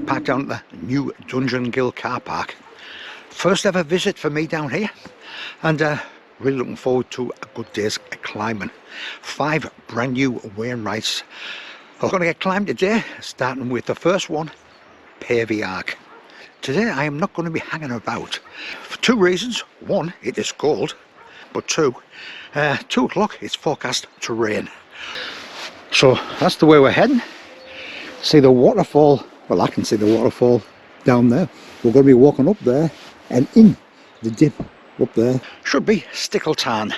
parked down at the new Dungeon Gill car park. First ever visit for me down here, and really looking forward to a good day's climbing. 5 brand new Wainwrights are going to get climbed today, starting with the first one, Pavey Arc. Today I am not going to be hanging about for 2 reasons. 1, it is cold, but 2 o'clock it's forecast to rain. So that's the way we're heading. See the waterfall, well, I can see the waterfall down there. We're going to be walking up there and in the dip up there. Should be Stickle Tarn.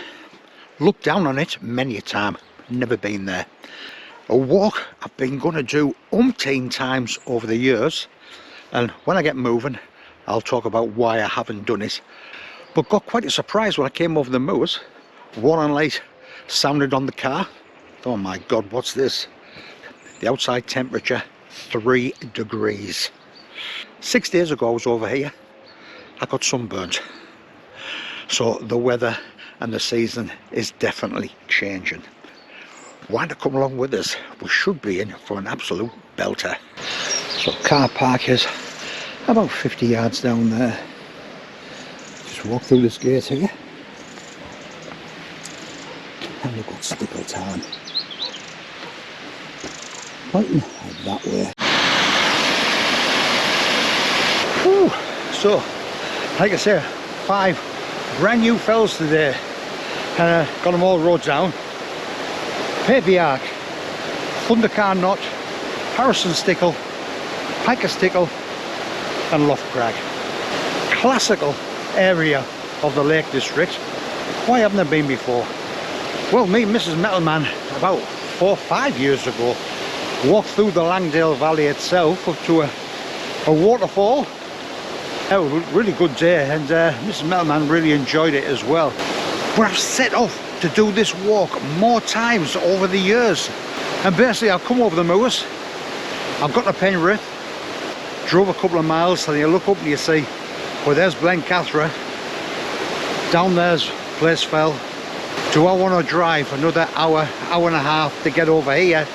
Looked down on it many a time, never been there. A walk I've been going to do umpteen times over the years, and when I get moving I'll talk about why I haven't done it. But got quite a surprise when I came over the moors. Warning light sounded on the car. Oh my god, what's this? The outside temperature 3 degrees. 6 days ago I was over here, I got sunburnt. So the weather and the season is definitely changing. Why not come along with us? We should be in for an absolute belter. So car park is about 50 yards down there. Just walk through this gate here and look at Stickle Tarn. Pointing that way. Whew. So, like I say, 5 brand new fells today, and got them all rode down. Pavey Arc, Thunercar Knott, Harrison Stickle, Pike of Stickle and Loft Crag. Classical area of the Lake District. Why haven't I been before? Well, me and Mrs. METALMAN about 4 or 5 years ago walked through the Langdale Valley itself up to a waterfall. It was a really good day, and Mrs. METALMAN really enjoyed it as well. But I've set off to do this walk more times over the years, and basically I've come over the moors, I've got to Penrith, drove a couple of miles, and you look up and you see, well, there's Blencathra, down there's Placefell. Do I want to drive another hour and a half to get over here,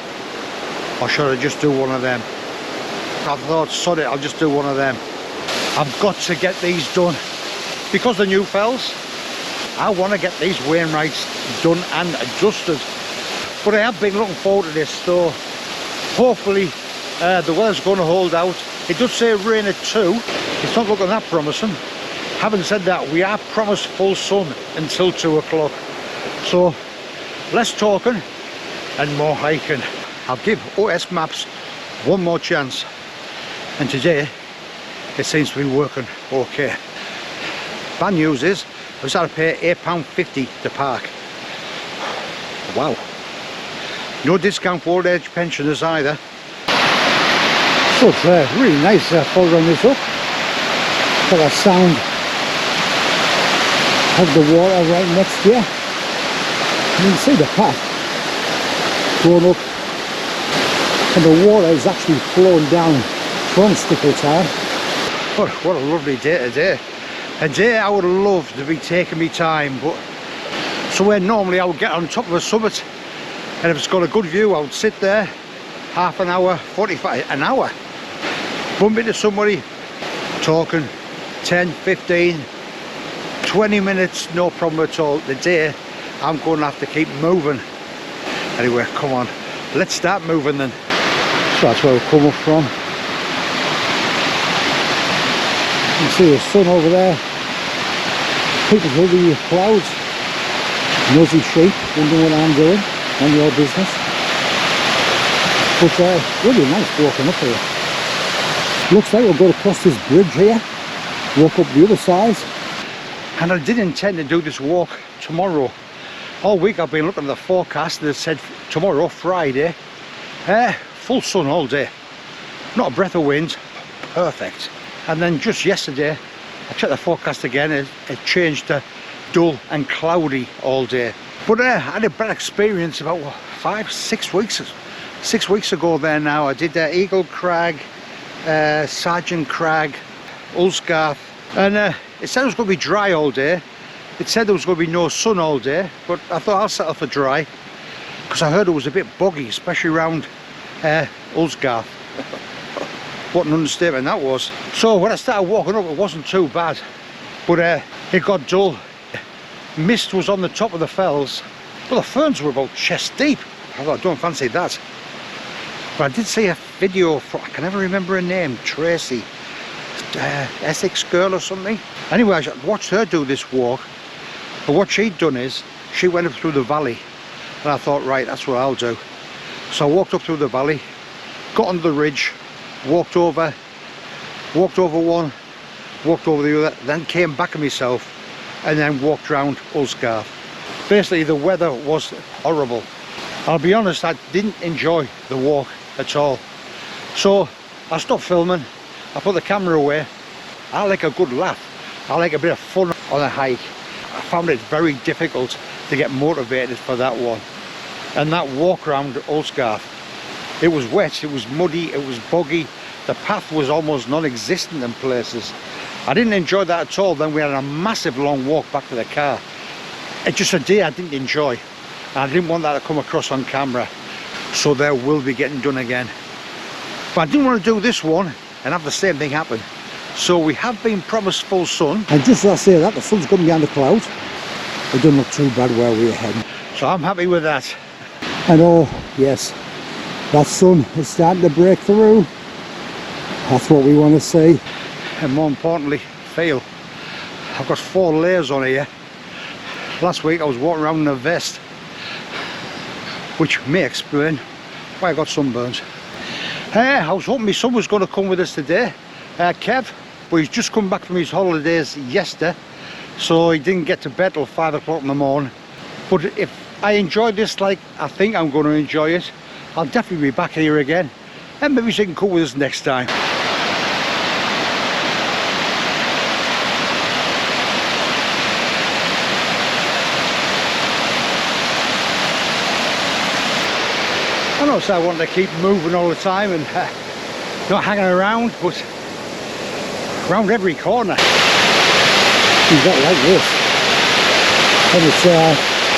or should I just do one of them? I thought, sod it, I'll just do one of them. I've got to get these done because the new fells. I want to get these Wainwrights done and adjusted. But I have been looking forward to this, so hopefully the weather's going to hold out. It does say rain at 2. It's not looking that promising. Having said that, we are promised full sun until 2 o'clock. So less talking and more hiking. I'll give OS Maps one more chance, and today it seems to be working okay. Bad news is I was had to pay £8.50 to park. Wow. No discount for old age pensioners either. So it's really nice following this up. Got a sound of the water right next to you. You can see the path going up, and the water is actually flowing down from Stickle Tarn. What a lovely day today. A day I would love to be taking me time, but so where normally I would get on top of a summit, and if it's got a good view I would sit there half an hour, 45, an hour, bump into somebody, talking 10, 15, 20 minutes, no problem at all. Today I'm going to have to keep moving. Anyway, come on, let's start moving then. So that's where we've come up from. You can see the sun over there, peeking through the clouds. Nosy sheep, wondering what I'm doing, on your business. But really nice walking up here. Looks like we'll go across this bridge here, walk up the other side. And I did intend to do this walk tomorrow. All week I've been looking at the forecast and it said tomorrow, Friday, full sun all day. Not a breath of wind, perfect. And then just yesterday, I checked the forecast again, it changed to dull and cloudy all day. But I had a bad experience about 6 weeks ago there now. I did Eagle Crag, Sergeant Crag, Ulsgarth, and it said it was going to be dry all day. It said there was going to be no sun all day, but I thought I'll settle for dry, because I heard it was a bit boggy, especially around Ulsgarth. What an understatement that was. So when I started walking up, it wasn't too bad, but it got dull. Mist was on the top of the fells, but the ferns were about chest deep. I thought, I don't fancy that. But I did see a video from, I can never remember her name, Tracy, Essex girl or something. Anyway, I watched her do this walk, but what she'd done is, she went up through the valley, and I thought, right, that's what I'll do. So I walked up through the valley, got on the ridge, walked over one, walked over the other, then came back on myself, and then walked round Ullscarf. Basically, the weather was horrible. I'll be honest, I didn't enjoy the walk at all. So I stopped filming, I put the camera away. I like a good laugh, I like a bit of fun on a hike. I found it very difficult to get motivated for that one. And that walk around Ullscarf, it was wet, it was muddy, it was boggy, the path was almost non-existent in places. I didn't enjoy that at all. Then we had a massive long walk back to the car. It's just a day I didn't enjoy, and I didn't want that to come across on camera. So there will be getting done again. But I didn't want to do this one and have the same thing happen. So we have been promised full sun. And just as I say that, the sun's coming behind the clouds. It doesn't look too bad where we're heading. So I'm happy with that. And oh, yes, that sun is starting to break through. That's what we want to see. And more importantly, feel. I've got 4 layers on here. Last week I was walking around in a vest, which may explain why I got sunburns. I was hoping my son was going to come with us today, Kev, but he's just come back from his holidays yesterday, so he didn't get to bed till 5 o'clock in the morning. But if I enjoyed this like I think I'm going to enjoy it, I'll definitely be back here again, and maybe she can come with us next time. I know, so I want to keep moving all the time and not hanging around, but around every corner. You've got like this, and it's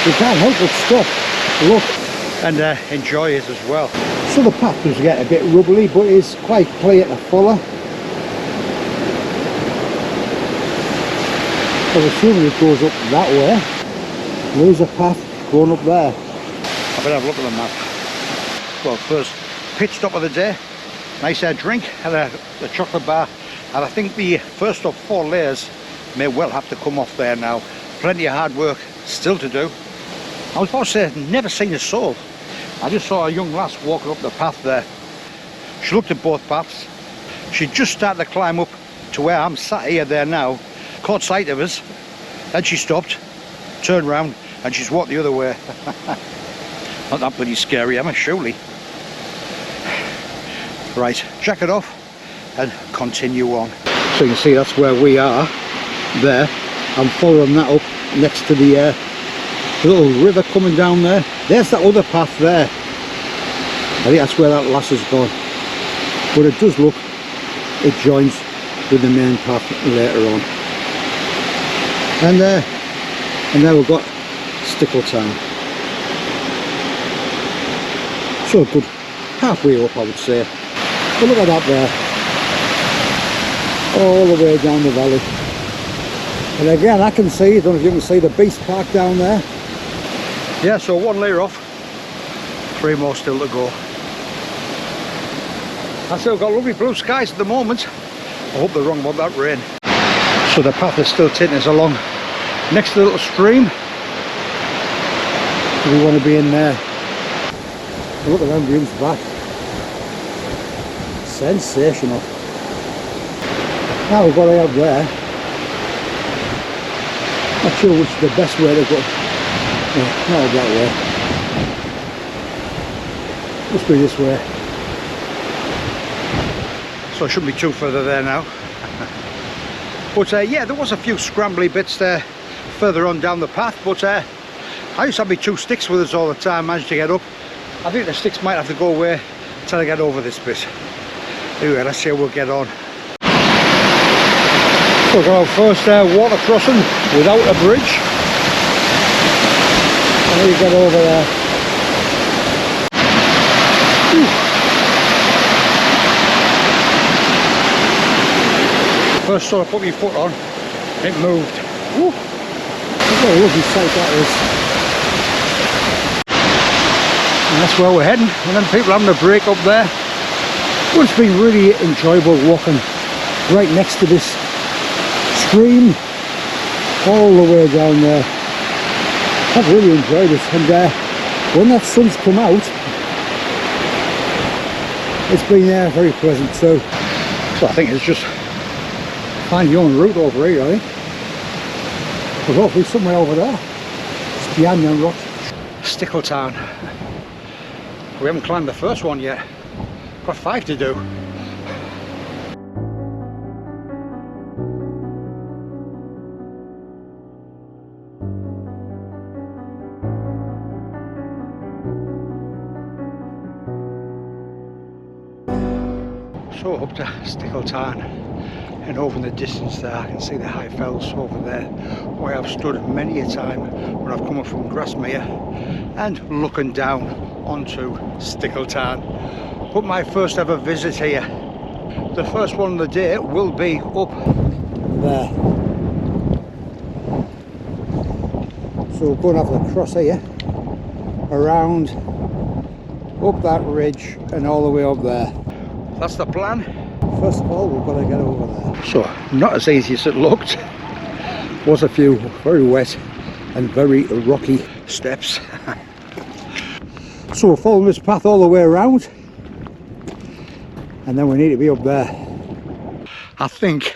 you can't help but stop, look, and enjoy it as well. So the path does get a bit rubbly, but it's quite clear to follow. I'm assuming it goes up that way. There's a path going up there. I better have a look at the map. Well, first pit stop of the day, nice drink and a chocolate bar, and I think the first of 4 layers may well have to come off there now. Plenty of hard work still to do. I was about to say, never seen a soul. I just saw a young lass walking up the path there. She looked at both paths. She just started to climb up to where I'm sat here there now, caught sight of us, then she stopped, turned round, and she's walked the other way. Not that bloody scary, am I? Surely. Right, jack it off and continue on. So you can see that's where we are there. I'm following that up next to the little river coming down there. There's that other path there. I think that's where that lass has gone. But it does look, it joins with the main path later on. And there we've got Stickle Tarn. So good, halfway up I would say. But look at that there, all the way down the valley. And again, I can see, I don't know if you can see the beast park down there. Yeah, so 1 layer off, 3 more still to go. I still got lovely blue skies at the moment. I hope they're wrong about that rain. So the path is still taking us along next to the little stream. We want to be in there. Look at them views back. Sensational. Now we've got out there. Not sure which is the best way to go. No, not that way. Must be this way. So I shouldn't be too further there now. But yeah, there was a few scrambly bits there further on down the path, but I used to have my 2 sticks with us all the time, managed to get up. I think the sticks might have to go away until I get over this bit. Anyway, let's see how we'll get on. So we've got our first water crossing without a bridge. And then you get over there. first sort of put my foot on, it moved. Woo. What a lovely sight that is. And that's where we're heading. And then people having a break up there. Well, it's been really enjoyable walking right next to this stream all the way down there. I've really enjoyed it, and when that sun's come out, it's been very pleasant too. So I think it's just find your own route over here, I think. But hopefully somewhere over there, it's behind them rocks. Stickle Tarn. We haven't climbed the first one yet. Got 5 to do. So up to Stickle Tarn, and over in the distance there I can see the high fells over there where I've stood many a time when I've come up from Grasmere and looking down onto Stickle Tarn. But my first ever visit here, the first one of the day, will be up there. So we're going to have to cross here, around, up that ridge and all the way up there. That's the plan. First of all, we've got to get over there. So, not as easy as it looked. Was a few very wet and very rocky steps. So we're following this path all the way around, and then we need to be up there. I think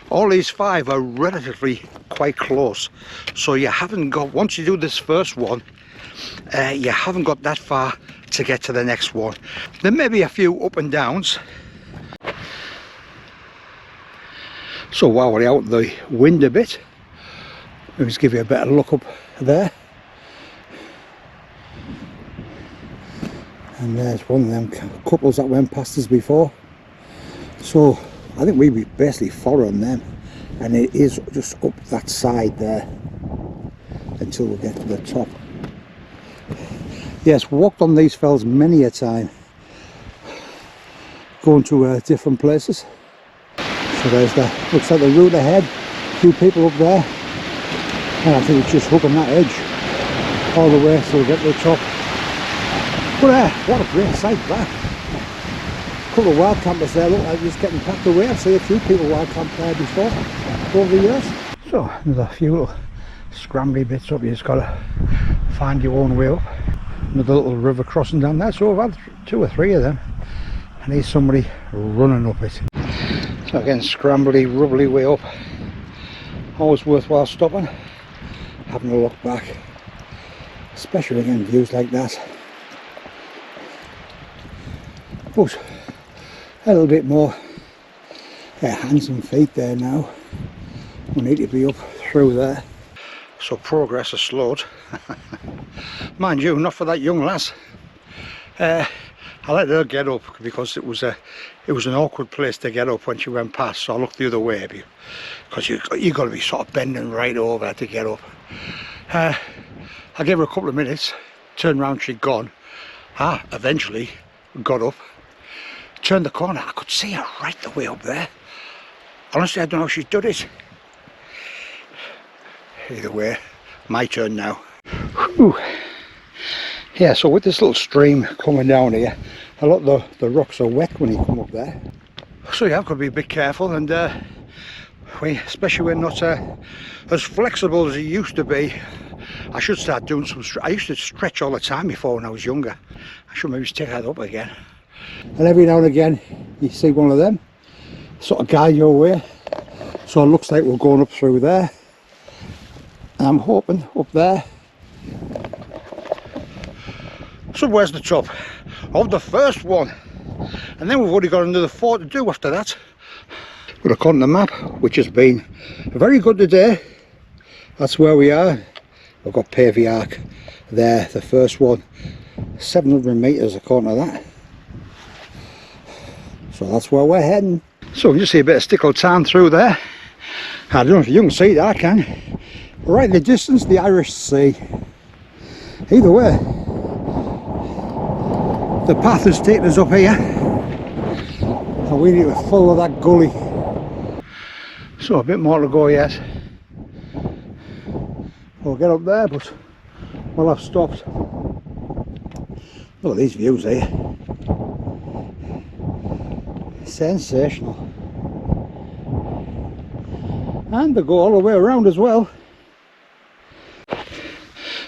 all these 5 are relatively quite close. So you haven't got, once you do this first one, you haven't got that far to get to the next one. There may be a few up and downs. So while we're out the wind a bit, let me just give you a better look up there. And there's one of them couples that went past us before. So I think we basically following them, and it is just up that side there until we get to the top. Yes, walked on these fells many a time, going to different places. So there's the, looks like the route ahead, a few people up there, and I think it's just hooking that edge all the way so we get to the top. But what a great sight that. A couple of wild campers there, look like just getting packed away. I've seen a few people wild camp there before, over the years. So there's a few little scrambly bits up, you just got to find your own way up. Another little river crossing down there, so I've had 2 or 3 of them. I need somebody running up it. So again, scrambly, rubbly way up. Always worthwhile stopping, having a look back, especially again views like that. But a little bit more hands and feet there now. We need to be up through there. So progress has slowed. Mind you, not for that young lass. I let her get up because it was an awkward place to get up when she went past, so I looked the other way because you got to be sort of bending right over to get up. I gave her a couple of minutes, turned round, she'd gone. Eventually got up, turned the corner, I could see her right the way up there. Honestly, I don't know how she's done it. Either way, my turn now. Whew. Yeah, so with this little stream coming down here, a lot of the rocks are wet when you come up there. So yeah, I've got to be a bit careful, and especially when not as flexible as it used to be. I should start doing some, I used to stretch all the time before when I was younger. I should maybe take that up again. And every now and again you see one of them sort of guide your way. So it looks like we're going up through there. And I'm hoping up there. So where's the top of the first one? And then we've already got another 4 to do after that. But according to the map, which has been very good today, that's where we are. We've got Pavey Arc there, the first one, 700 metres according to that. So that's where we're heading. So we can just see a bit of Stickle Tarn through there. I don't know if you can see it, I can. Right in the distance, the Irish Sea. Either way, the path has taken us up here, and we need to follow that gully. So a bit more to go yet. We'll get up there, but well, I've stopped. Look at these views here. Sensational. And they go all the way around as well.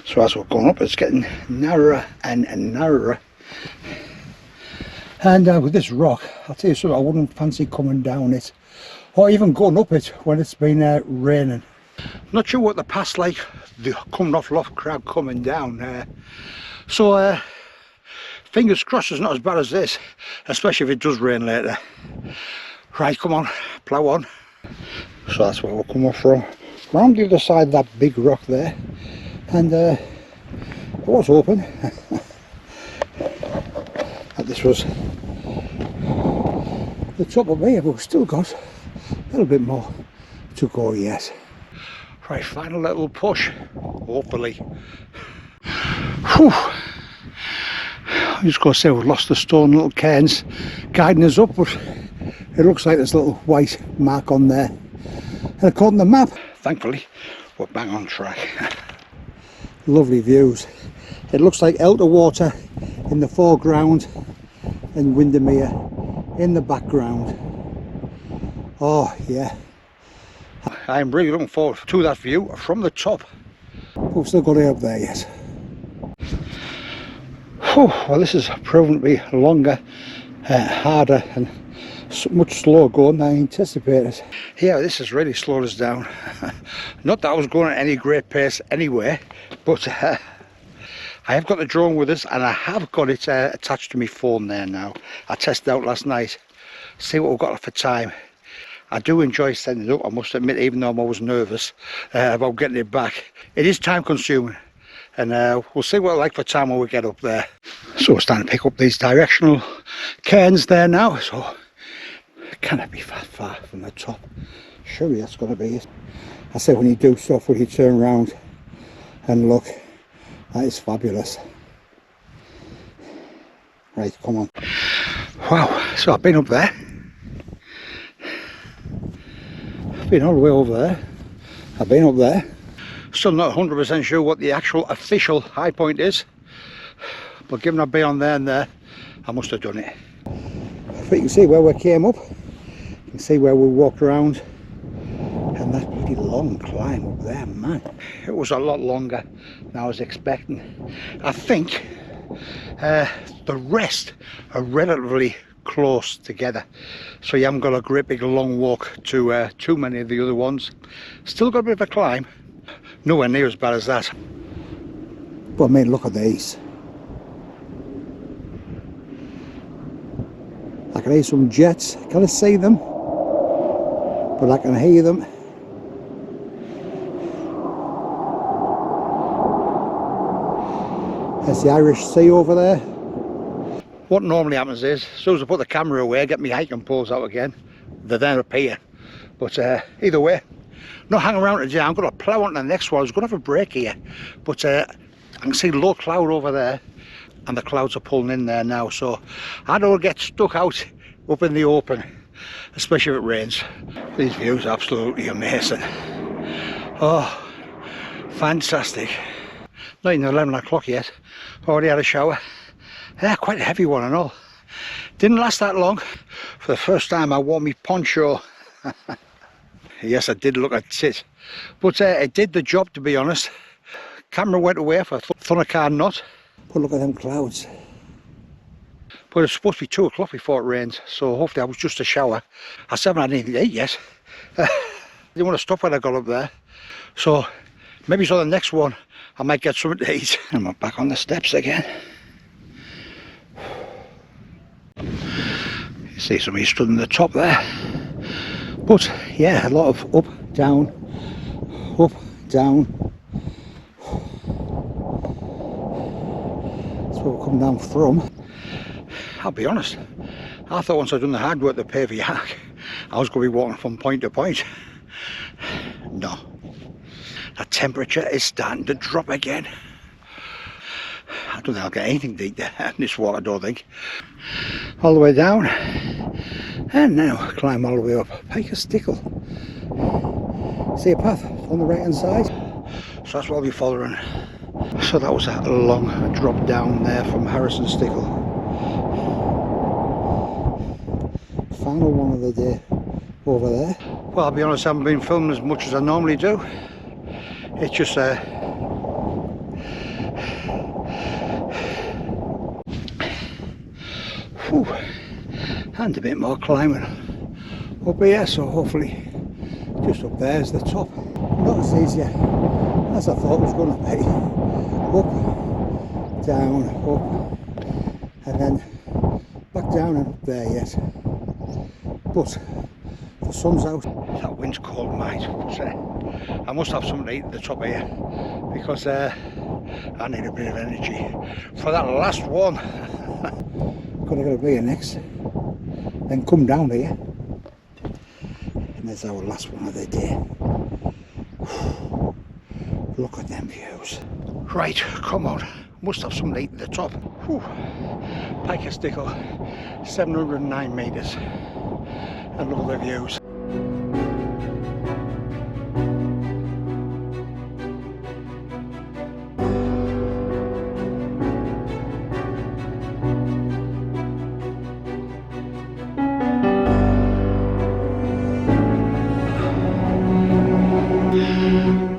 So as we're going up, it's getting narrower and narrower. And with this rock, I'll tell you something, I wouldn't fancy coming down it, or even going up it when it's been raining. Not sure what the path's like, coming off Loft Crag coming down. So fingers crossed it's not as bad as this, especially if it does rain later. Right, come on, plough on. So that's where we'll come off from. Round the other side of that big rock there, and it was open. And this was the top of here, but we've still got a little bit more to go yet. Right, final little push, hopefully. Whew. I'm just going to say we've lost the stone little cairns guiding us up, but it looks like there's a little white mark on there. And according to the map, thankfully, we're bang on track. Lovely views. It looks like Elter Water in the foreground and Windermere in the background. Oh yeah. I'm really looking forward to that view from the top. We've still got it up there yet. Whew, well, this has proven to be longer, harder and much slower going than I anticipated. Yeah, this has really slowed us down. Not that I was going at any great pace anyway, but I have got the drone with us, and I have got it attached to my phone there now. I tested out last night, see what we've got for time. I do enjoy setting it up, I must admit, even though I'm always nervous about getting it back. It is time consuming, and we'll see what it's like for time when we get up there. So we're starting to pick up these directional cairns there now, so can it be far from the top? Surely that's got to be it. I say when you do stuff where you turn around and look, that is fabulous. Right, come on. Wow, so I've been up there. I've been all the way over there. I've been up there. Still not 100% sure what the actual official high point is, but given I've been on there and there, I must have done it. But you can see where we came up. You can see where we walked around, and that bloody long climb up there, man. It was a lot longer than I was expecting. I think the rest are relatively close together, so you haven't got a great big long walk to too many of the other ones. Still got a bit of a climb, nowhere near as bad as that. But I mean, look at these. I can hear some jets. I can't see them, but I can hear them. There's the Irish Sea over there. What normally happens is, as soon as I put the camera away, I get my hiking poles out again, they then appear. But either way, not hang around today. I'm going to plough on to the next one. I was going to have a break here, but I can see low cloud over there, and the clouds are pulling in there now, so I don't get stuck out up in the open, especially if it rains. These views are absolutely amazing. Oh, fantastic. Not even 11 o'clock yet, already had a shower. Yeah, quite a heavy one and all. Didn't last that long. For the first time I wore my poncho. Yes, I did look at it, but it did the job, to be honest. Camera went away for Thunercar Knott. But look at them clouds. But it's supposed to be 2 o'clock before it rains, so hopefully I was just a shower. I still haven't had anything to eat yet. I didn't want to stop when I got up there, so maybe on the next one I might get something to eat. And we're back on the steps again. You see somebody stood in the top there. But yeah, a lot of up, down, down. That's where we're coming down from. I'll be honest, I thought once I'd done the hard work at the Pavey Arc, I was going to be walking from point to point. No. The temperature is starting to drop again. I don't think I'll get anything to eat there in this walk, I don't think. All the way down, and now climb all the way up. Pike of Stickle. See a path on the right hand side. So that's what I'll be following. So that was a long drop down there from Harrison Stickle. Final one of the day over there. Well, I'll be honest, I haven't been filming as much as I normally do. It's just whew, and a bit more climbing up here, so hopefully just up there is the top. Not as easy as I thought it was going to be. Up, down, up, and then back down and up there yet. But the sun's out. That wind's cold, mate. I must have something to eat at the top here because I need a bit of energy for that last one. Gonna get a beer next, then come down here, and there's our last one of the day. Look at them views. Right, come on, must have something to eat at the top. Whew. Pike of Stickle, 709 metres, and look at the views.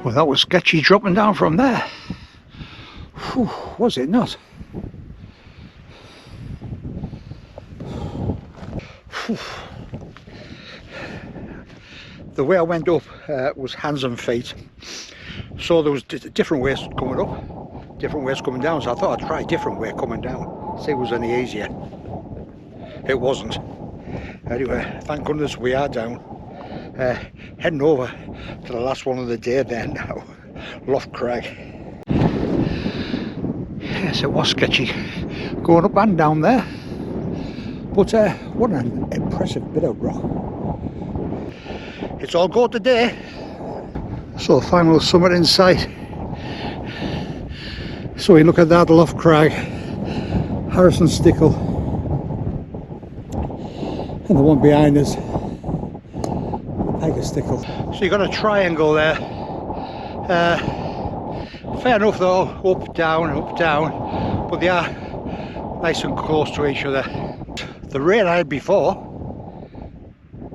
Well, that was sketchy dropping down from there. Whew, was it not? Whew. The way I went up was hands and feet. So there was different ways coming up, different ways coming down. So I thought I'd try a different way coming down, see if it was any easier. It wasn't. Anyway, thank goodness we are down. Heading over to the last one of the day there now, Loft Crag. Yes, it was sketchy going up and down there, but what an impressive bit of rock. It's all go today. So final summit in sight. So we look at that, Loft Crag, Harrison Stickle, and the one behind us, Pike of Stickle. So you've got a triangle there. Fair enough though, up, down, but they are nice and close to each other. The rain I had before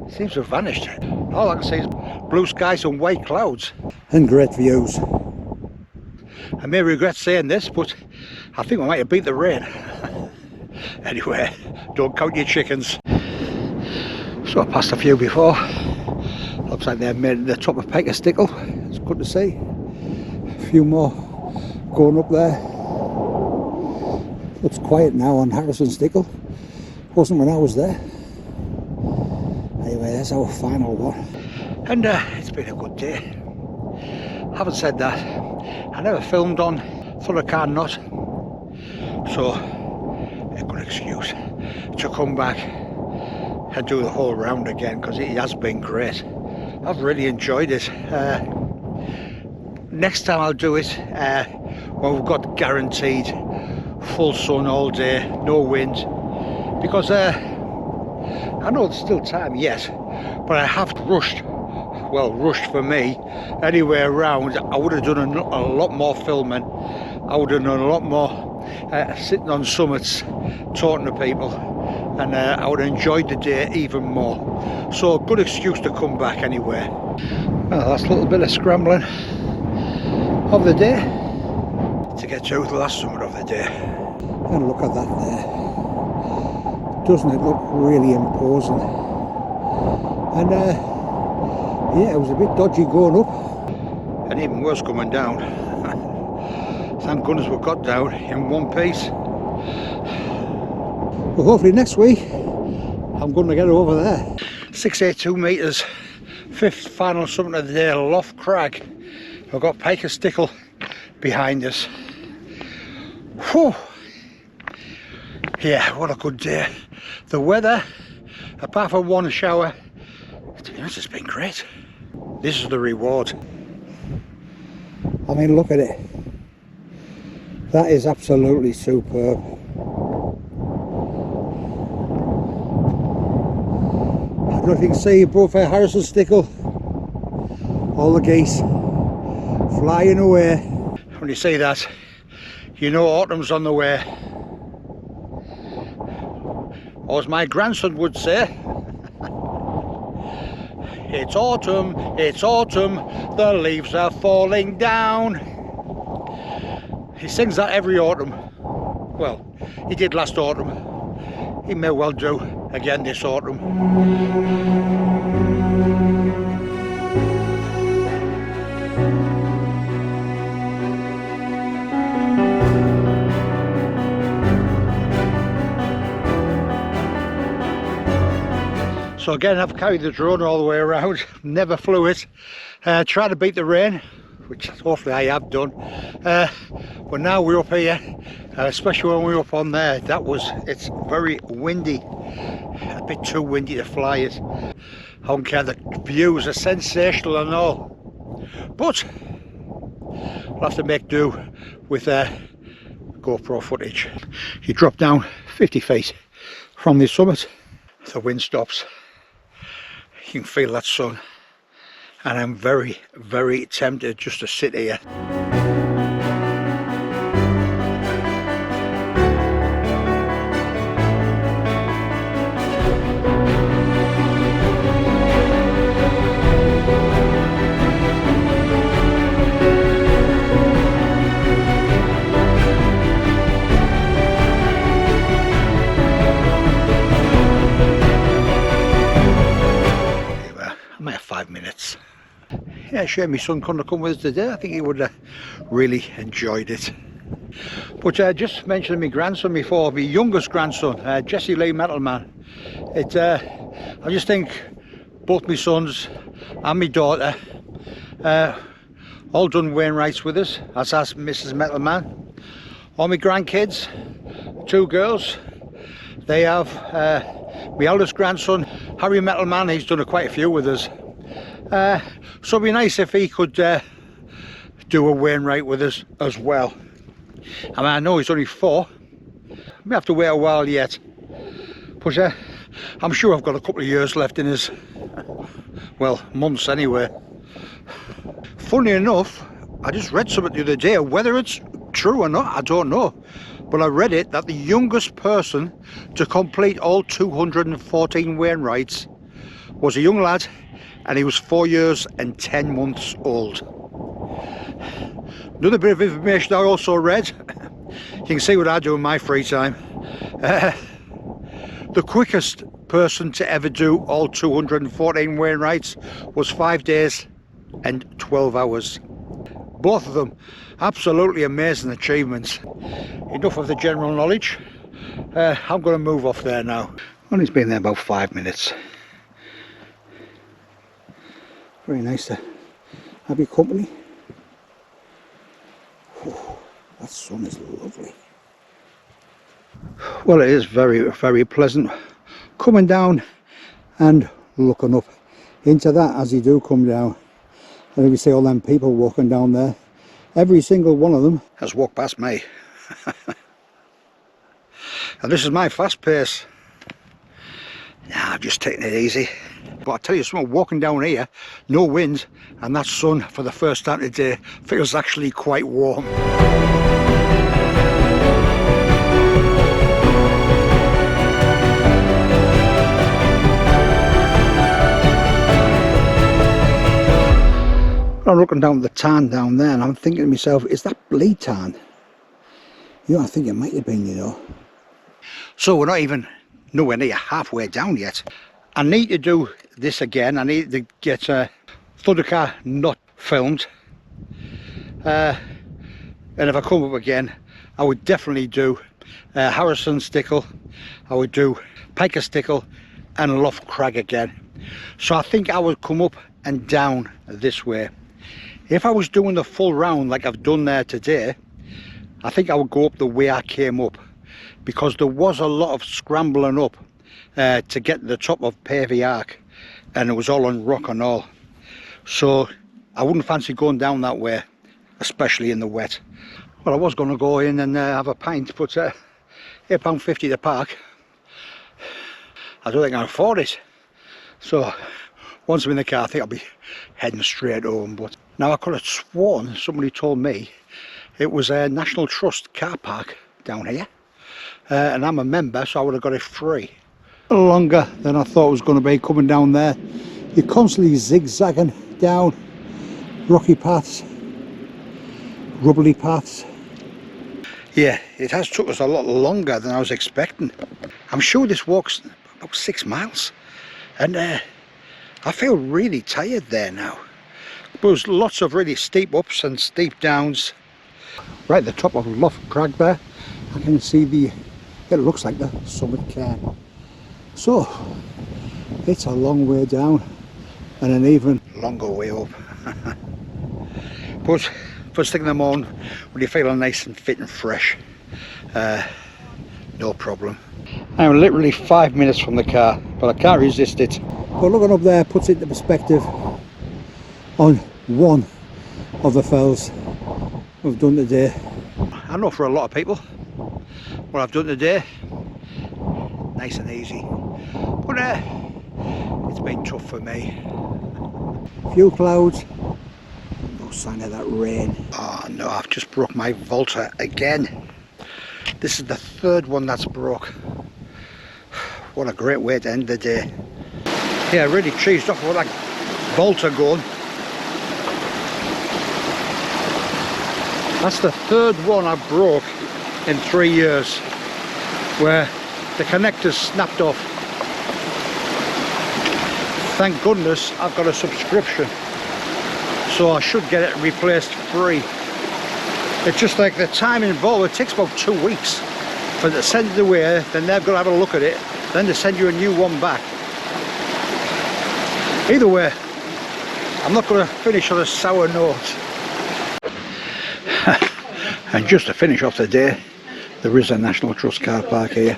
seems to have vanished. All I can see is blue skies and white clouds. And great views. I may regret saying this, but I think we might have beat the rain. Anyway, don't count your chickens. So I passed a few before. Looks like they've made the top of Pike of Stickle. It's good to see. A few more going up there. Looks quiet now on Harrison Stickle. Wasn't when I was there. Anyway, that's our final one. And it's been a good day. Having said that, I never filmed on Thunercar Knott, so a good excuse to come back and do the whole round again, because it has been great. I've really enjoyed it. Next time I'll do it when we've got guaranteed full sun all day, no wind, because I know there's still time yet, but I have rushed. Well, rushed for me. Anywhere around, I would have done a lot more filming. I would have done a lot more sitting on summits, talking to people, and I would have enjoyed the day even more. So a good excuse to come back anyway. Well, that's a little bit of scrambling of the day to get to the last summit of the day. And look at that there. Doesn't it look really imposing? And yeah, it was a bit dodgy going up. And even worse coming down. Thank goodness we got down in one piece. Well, hopefully next week I'm going to get over there. 682 metres, fifth final summit of the day, Loft Crag. We've got Pike of Stickle behind us. Whew. Yeah, what a good day. The weather, apart from one shower, to be honest, it's been great. This is the reward. I mean, look at it. That is absolutely superb. I don't know if you can see above Harrison Stickle. all the geese flying away. When you see that, you know autumn's on the way. Or as my grandson would say, it's autumn, the leaves are falling down. He sings that every autumn. Well, he did last autumn. He may well do again this autumn. So again, I've carried the drone all the way around, never flew it. Tried to beat the rain, which hopefully I have done. But now we're up here, especially when we're up on there, it's very windy. A bit too windy to fly it. I don't care, the views are sensational and all. But I'll have to make do with GoPro footage. You drop down 50 feet from the summit, the wind stops. You can feel that sun, and I'm very, very tempted just to sit here. I might have 5 minutes. Yeah, shame my son couldn't have come with us today. I think he would have really enjoyed it. But just mentioning my grandson before, my youngest grandson, Jesse Lee METALMAN. I just think both my sons and my daughter all done Wainwrights with us, as has Mrs. METALMAN. All my grandkids, 2 girls, they have my eldest grandson, Harry METALMAN, he's done quite a few with us. So it'd be nice if he could do a Wainwright with us as well. I mean, I know he's only 4. We have to wait a while yet. But I'm sure I've got a couple of years left in us. Well, months anyway. Funny enough, I just read something the other day, whether it's true or not, I don't know. But I read it that the youngest person to complete all 214 Wainwrights was a young lad, and he was 4 years and 10 months old. Another bit of information I also read, you can see what I do in my free time. The quickest person to ever do all 214 Wainwrights was 5 days and 12 hours. Both of them absolutely amazing achievements. Enough of the general knowledge. I'm going to move off there now. Only been there about 5 minutes. Very nice to have your company. Oh, that sun is lovely. Well, it is very, very pleasant coming down and looking up into that as you do come down. And if you see all them people walking down there, every single one of them has walked past me. And this is my fast pace. Now, I'm just taking it easy. But I tell you something, walking down here, no wind, and that sun for the first time today feels actually quite warm. I'm looking down at the tarn down there, and I'm thinking to myself, is that bleed tarn? You know, I think it might have been, you know. So we're not even nowhere near halfway down yet. I need to do this again. I need to get Thunercar Knott filmed. And if I come up again, I would definitely do Harrison Stickle. I would do Pike of Stickle and Loft Crag again. So I think I would come up and down this way. If I was doing the full round like I've done there today, I think I would go up the way I came up, because there was a lot of scrambling up to get to the top of Pavey Arc, and it was all on rock and all. So I wouldn't fancy going down that way, especially in the wet. Well, I was going to go in and have a pint, but £8.50 to park, I don't think I can afford it. So once I'm in the car I think I'll be heading straight home. But now I could have sworn somebody told me it was a National Trust car park down here, and I'm a member, so I would have got it free. Longer than I thought it was going to be coming down there. You're constantly zigzagging down rocky paths, rubbly paths. Yeah, it has took us a lot longer than I was expecting. I'm sure this walk's about 6 miles, and I feel really tired there now. There's lots of really steep ups and steep downs. Right at the top of Loft Crag there, I can see it looks like the summit cairn. So it's a long way down and an even longer way up. But first thing in the morning, when you're feeling nice and fit and fresh, no problem. I'm literally 5 minutes from the car, but I can't resist it. But looking up there puts it into perspective on one of the fells we've done today. I know for a lot of people what I've done today, nice and easy, but it's been tough for me. Few clouds, no sign of that rain. Oh no, I've just broke my vaulter again. This is the third one that's broke. What a great way to end the day. Yeah, really cheesed off with that vaulter going. That's the third one I broke in 3 years, where the connectors snapped off. Thank goodness I've got a subscription, so I should get it replaced free. It's just like the time involved, it takes about 2 weeks for them to send it away, then they've got to have a look at it, then they send you a new one back. Either way, I'm not going to finish on a sour note. And just to finish off the day, there is a National Trust car park here.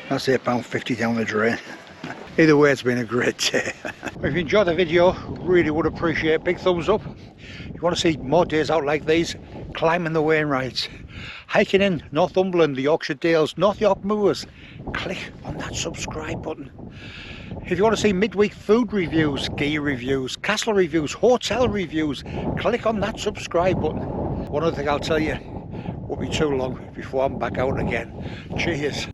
That's £8.50 down the drain. Either way, it's been a great day. If you enjoyed the video, really would appreciate a big thumbs up. If you want to see more days out like these, climbing the Wainwrights, hiking in Northumberland, the Yorkshire Dales, North York Moors, click on that subscribe button. If you want to see midweek food reviews, gear reviews, castle reviews, hotel reviews, click on that subscribe button. One other thing I'll tell you, won't be too long before I'm back out again. Cheers.